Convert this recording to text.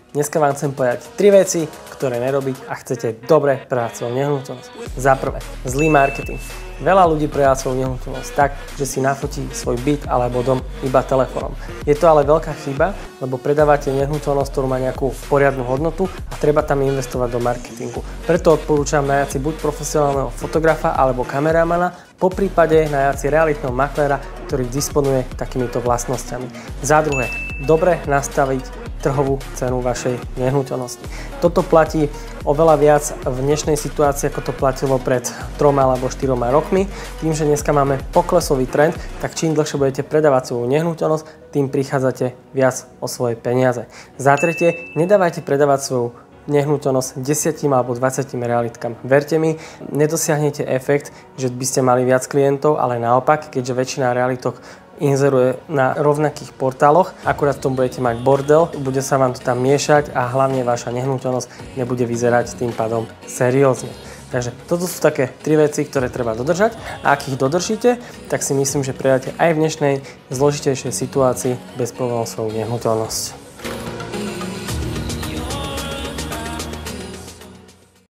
Dneska vám chcem povedať 3 veci, ktoré nerobiť a chcete dobre predať svoju nehnuteľnosť. Za prvé, zlý marketing. Veľa ľudí predá svoju nehnuteľnosť tak, že si nafotí svoj byt alebo dom iba telefónom. Je to ale veľká chyba, lebo predávate nehnuteľnosť, ktorú má nejakú poriadnu hodnotu a treba tam investovať do marketingu. Preto odporúčam najať si buď profesionálneho fotografa alebo kameramana, poprípade najať si realitného makléra, ktorý disponuje takýmito vlastnosťami. Za druhé, dobre nastaviť trhovú cenu vašej nehnuteľnosti. Toto platí oveľa viac v dnešnej situácii, ako to platilo pred 3 alebo 4 rokmi. Tým, že dneska máme poklesový trend, tak čím dlhšie budete predávať svoju nehnuteľnosť, tým prichádzate viac o svoje peniaze. Za tretie, nedávajte predávať svoju nehnuteľnosť 10 alebo 20 realitkám. Verte mi, nedosiahnete efekt, že by ste mali viac klientov, ale naopak, keďže väčšina realitok inzeruje na rovnakých portáloch, akurát v tom budete mať bordel, bude sa vám to tam miešať a hlavne vaša nehnuteľnosť nebude vyzerať tým pádom seriózne. Takže toto sú také 3 veci, ktoré treba dodržať a ak ich dodržíte, tak si myslím, že predáte aj v dnešnej zložitejšej situácii bez problémov svoju nehnuteľnosť.